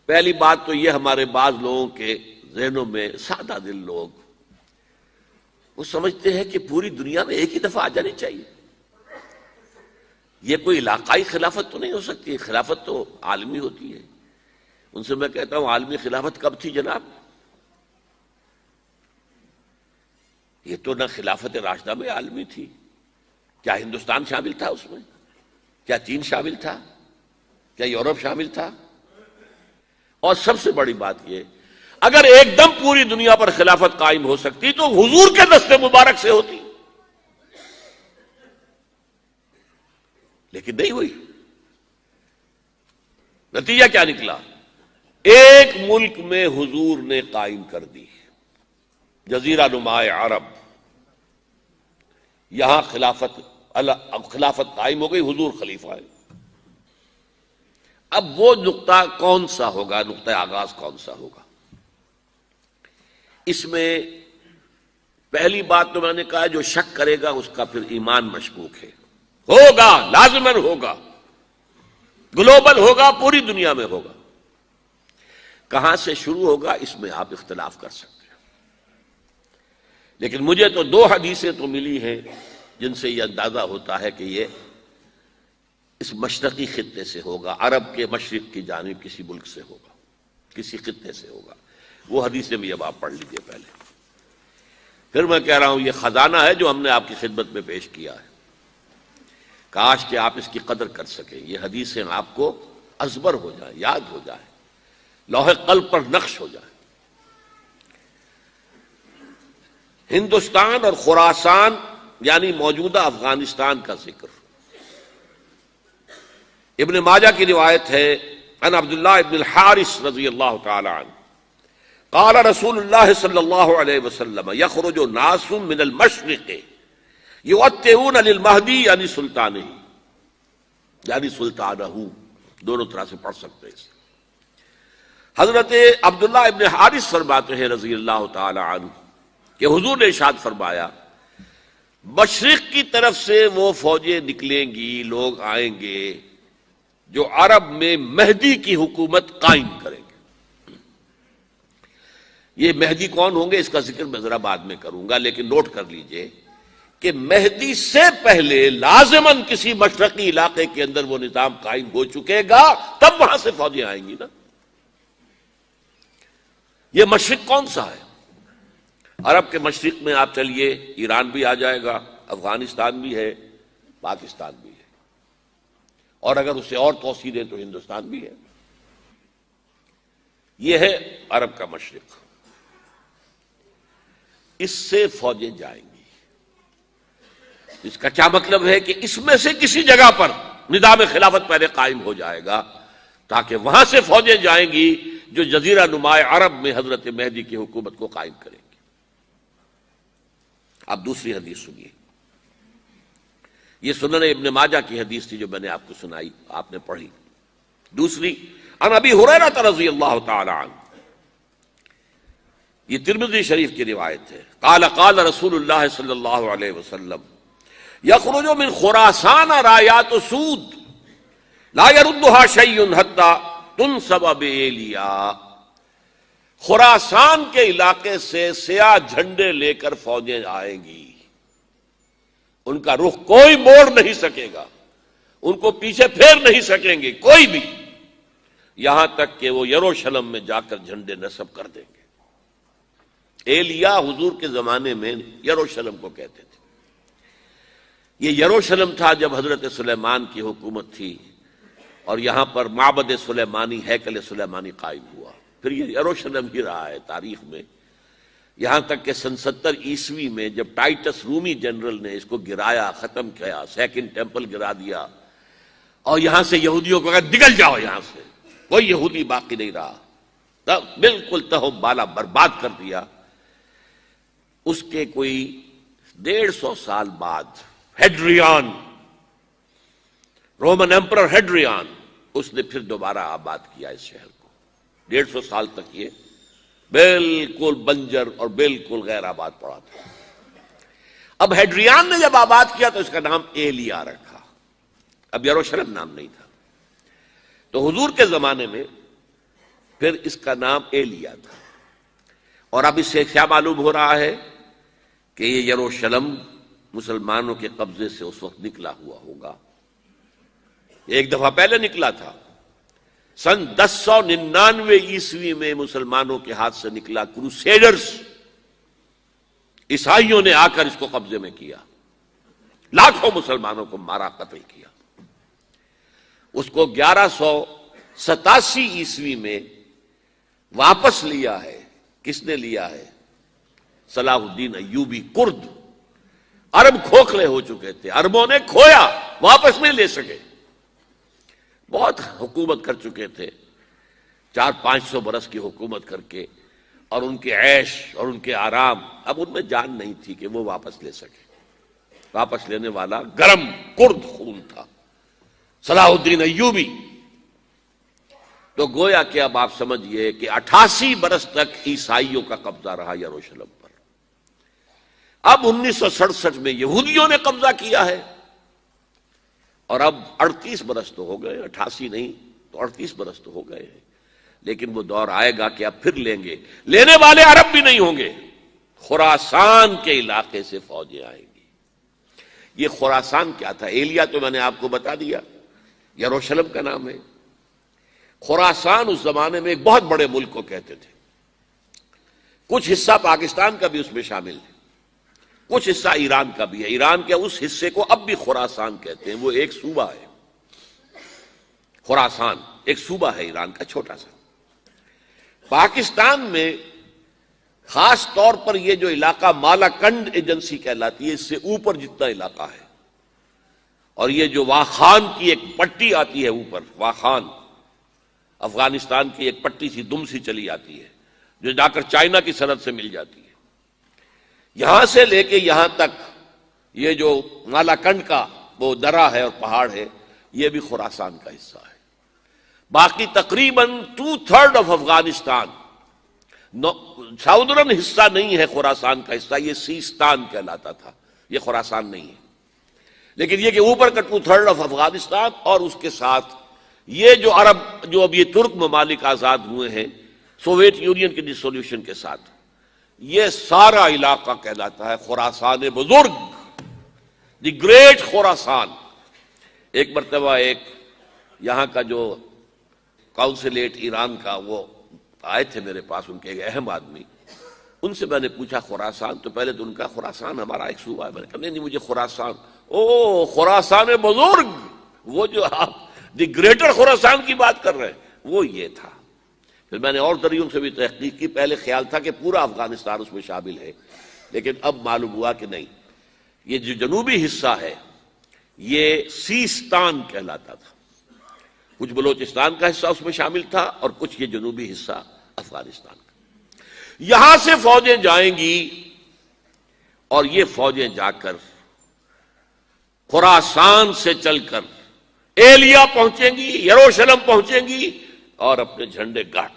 پہلی بات تو یہ ہمارے بعض لوگوں کے ذہنوں میں سادہ دل لوگ وہ سمجھتے ہیں کہ پوری دنیا میں ایک ہی دفعہ آ جانی چاہیے. یہ کوئی علاقائی خلافت تو نہیں ہو سکتی، خلافت تو عالمی ہوتی ہے. ان سے میں کہتا ہوں عالمی خلافت کب تھی جناب؟ یہ تو نہ خلافت راشدہ میں عالمی تھی. کیا ہندوستان شامل تھا اس میں؟ کیا چین شامل تھا؟ کیا یورپ شامل تھا؟ اور سب سے بڑی بات یہ، اگر ایک دم پوری دنیا پر خلافت قائم ہو سکتی تو حضور کے دست مبارک سے ہوتی، لیکن نہیں ہوئی. نتیجہ کیا نکلا؟ ایک ملک میں حضور نے قائم کر دی، جزیرہ نما عرب، یہاں خلافت قائم ہو گئی، حضور خلیفہ ہے. اب وہ نقطہ کون سا ہوگا، نقطہ آغاز کون سا ہوگا؟ اس میں پہلی بات تو میں نے کہا جو شک کرے گا اس کا پھر ایمان مشکوک ہے. ہوگا، لازماً ہوگا، گلوبل ہوگا، پوری دنیا میں ہوگا. کہاں سے شروع ہوگا اس میں آپ اختلاف کر سکتے ہیں، لیکن مجھے تو دو حدیثیں تو ملی ہیں جن سے یہ اندازہ ہوتا ہے کہ یہ اس مشرقی خطے سے ہوگا، عرب کے مشرق کی جانب کسی ملک سے ہوگا، کسی خطے سے ہوگا. وہ حدیثیں بھی اب آپ پڑھ لیجئے پہلے. پھر میں کہہ رہا ہوں یہ خزانہ ہے جو ہم نے آپ کی خدمت میں پیش کیا ہے، کاش کہ آپ اس کی قدر کر سکیں. یہ حدیثیں آپ کو ازبر ہو جائیں، یاد ہو جائیں، لوح قلب پر نقش ہو جائیں. ہندوستان اور خراسان یعنی موجودہ افغانستان کا ذکر. ابن ماجہ کی روایت ہے عن عبداللہ ابن الحارث رضی اللہ تعالی عنہ قال رسول اللہ صلی اللہ علیہ وسلم یخرج ناس من المشرق یؤتئون للمہدی یعنی سلطانہ، یعنی سلطانہ، دونوں طرح سے پڑھ سکتے ہیں. حضرت عبداللہ ابن حارث فرماتے ہیں رضی اللہ تعالی عنہ کہ حضور نے ارشاد فرمایا مشرق کی طرف سے وہ فوجیں نکلیں گی، لوگ آئیں گے جو عرب میں مہدی کی حکومت قائم کریں گے. یہ مہدی کون ہوں گے اس کا ذکر میں ذرا بعد میں کروں گا، لیکن نوٹ کر لیجئے کہ مہدی سے پہلے لازماً کسی مشرقی علاقے کے اندر وہ نظام قائم ہو چکے گا، تب وہاں سے فوجیں آئیں گی نا. یہ مشرق کون سا ہے؟ عرب کے مشرق میں آپ چلیے ایران بھی آ جائے گا، افغانستان بھی ہے، پاکستان بھی ہے، اور اگر اسے اور توسیع دیں تو ہندوستان بھی ہے. یہ ہے عرب کا مشرق. اس سے فوجیں جائیں گی. اس کا کیا مطلب ہے کہ اس میں سے کسی جگہ پر نظام خلافت پہلے قائم ہو جائے گا تاکہ وہاں سے فوجیں جائیں گی جو جزیرہ نما عرب میں حضرت مہدی کی حکومت کو قائم کریں گی. اب دوسری حدیث سنیے. یہ سنن ابن ماجہ کی حدیث تھی جو میں نے آپ کو سنائی، آپ نے پڑھی. دوسری عن ابی ہریرہ رضی اللہ تعالی عنہ، یہ ترمذی شریف کی روایت ہے. قال قال رسول اللہ صلی اللہ علیہ وسلم یخرج من خراسان رایات سود لا يردها شیء حتی تنصب بایلیا. خراسان کے علاقے سے سیاہ جھنڈے لے کر فوجیں آئیں گی، ان کا رخ کوئی موڑ نہیں سکے گا، ان کو پیچھے پھیر نہیں سکیں گے کوئی بھی، یہاں تک کہ وہ یروشلم میں جا کر جھنڈے نصب کر دیں گے. ایلیا حضور کے زمانے میں یروشلم کو کہتے تھے. یہ یروشلم تھا جب حضرت سلیمان کی حکومت تھی اور یہاں پر معبد سلیمانی، ہیکل سلیمانی قائم ہوا. پھر یہ یروشلم ہی رہا ہے تاریخ میں، یہاں تک کہ سن 70 عیسوی میں جب ٹائٹس رومی جنرل نے اس کو گرایا، ختم کیا، سیکنڈ ٹیمپل گرا دیا اور یہاں سے یہودیوں کو کہا نکل جاؤ، یہاں سے کوئی یہودی باقی نہیں رہا، بالکل تہو بالا برباد کر دیا. اس کے کوئی 150 سال بعد ہیڈریان، رومن ایمپرر ہیڈریان، اس نے پھر دوبارہ آباد کیا اس شہر کو. 150 سال تک یہ بالکل بنجر اور بالکل غیر آباد پڑا تھا. اب ہیڈریان نے جب آباد کیا تو اس کا نام ایلیا رکھا، اب یروشلم نام نہیں تھا. تو حضور کے زمانے میں پھر اس کا نام ایلیا تھا۔ اور اب اس سے کیا معلوم ہو رہا ہے کہ یہ یروشلم مسلمانوں کے قبضے سے اس وقت نکلا ہوا ہوگا۔ ایک دفعہ پہلے نکلا تھا، سن 1099 عیسوی میں مسلمانوں کے ہاتھ سے نکلا، کروسیڈرز عیسائیوں نے آ کر اس کو قبضے میں کیا، لاکھوں مسلمانوں کو مارا، قتل کیا۔ اس کو 1187 عیسوی میں واپس لیا ہے۔ کس نے لیا ہے؟ صلاح الدین ایوبی، کرد۔ عرب کھوکھلے ہو چکے تھے، عربوں نے کھویا، واپس نہیں لے سکے۔ بہت حکومت کر چکے تھے، 400-500 برس کی حکومت کر کے، اور ان کے عیش اور ان کے آرام، اب ان میں جان نہیں تھی کہ وہ واپس لے سکے۔ واپس لینے والا گرم کرد خون تھا، صلاح الدین ایوبی۔ تو گویا کہ اب آپ سمجھئے کہ 88 برس تک عیسائیوں کا قبضہ رہا یروشلم پر۔ اب 1967 میں یہودیوں نے قبضہ کیا ہے، اور اب 38 برس تو ہو گئے، 88 نہیں تو 38 برس تو ہو گئے ہیں۔ لیکن وہ دور آئے گا کہ اب پھر لیں گے، لینے والے عرب بھی نہیں ہوں گے، خراسان کے علاقے سے فوجیں آئیں گی۔ یہ خراسان کیا تھا؟ ایلیا تو میں نے آپ کو بتا دیا، یروشلم کا نام ہے۔ خراسان اس زمانے میں ایک بہت بڑے ملک کو کہتے تھے، کچھ حصہ پاکستان کا بھی اس میں شامل ہے، کچھ حصہ ایران کا بھی ہے۔ ایران کے اس حصے کو اب بھی خراسان کہتے ہیں، وہ ایک صوبہ ہے۔ خراسان ایک صوبہ ہے ایران کا، چھوٹا سا۔ پاکستان میں خاص طور پر یہ جو علاقہ مالاکنڈ ایجنسی کہلاتی ہے، اس سے اوپر جتنا علاقہ ہے، اور یہ جو واخان کی ایک پٹی آتی ہے اوپر، واخان افغانستان کی ایک پٹی سی دم سی چلی آتی ہے جو جا کر چائنا کی سرحد سے مل جاتی ہے، یہاں سے لے کے یہاں تک یہ جو مالاکنڈ کا وہ درہ ہے اور پہاڑ ہے، یہ بھی خراسان کا حصہ ہے۔ باقی تقریباً 2/3 آف افغانستان ساؤدرن حصہ نہیں ہے خراسان کا حصہ، یہ سیستان کہلاتا تھا، یہ خراسان نہیں ہے۔ لیکن یہ کہ اوپر کا 2/3 آف افغانستان، اور اس کے ساتھ یہ جو عرب، جو اب یہ ترک ممالک آزاد ہوئے ہیں سوویت یونین کی ڈسولوشن کے ساتھ، یہ سارا علاقہ کہلاتا ہے خراسان بزرگ، دی گریٹ خراسان۔ ایک مرتبہ ایک یہاں کا جو کاؤنسلیٹ ایران کا، وہ آئے تھے میرے پاس، ان کے ایک اہم آدمی، ان سے میں نے پوچھا خراسان، تو پہلے تو ان کا خراسان ہمارا ایک صوبہ ہے، میں نے کہا نہیں مجھے خراسان، او خراسان بزرگ، وہ جو آپ دی گریٹر خراسان کی بات کر رہے ہیں، وہ یہ تھا۔ پھر میں نے اور ذریعوں سے بھی تحقیق کی، پہلے خیال تھا کہ پورا افغانستان اس میں شامل ہے، لیکن اب معلوم ہوا کہ نہیں، یہ جو جنوبی حصہ ہے یہ سیستان کہلاتا تھا، کچھ بلوچستان کا حصہ اس میں شامل تھا، اور کچھ یہ جنوبی حصہ افغانستان کا۔ یہاں سے فوجیں جائیں گی، اور یہ فوجیں جا کر خراسان سے چل کر ایلیا پہنچیں گی، یروشلم پہنچیں گی، اور اپنے جھنڈے گاڑ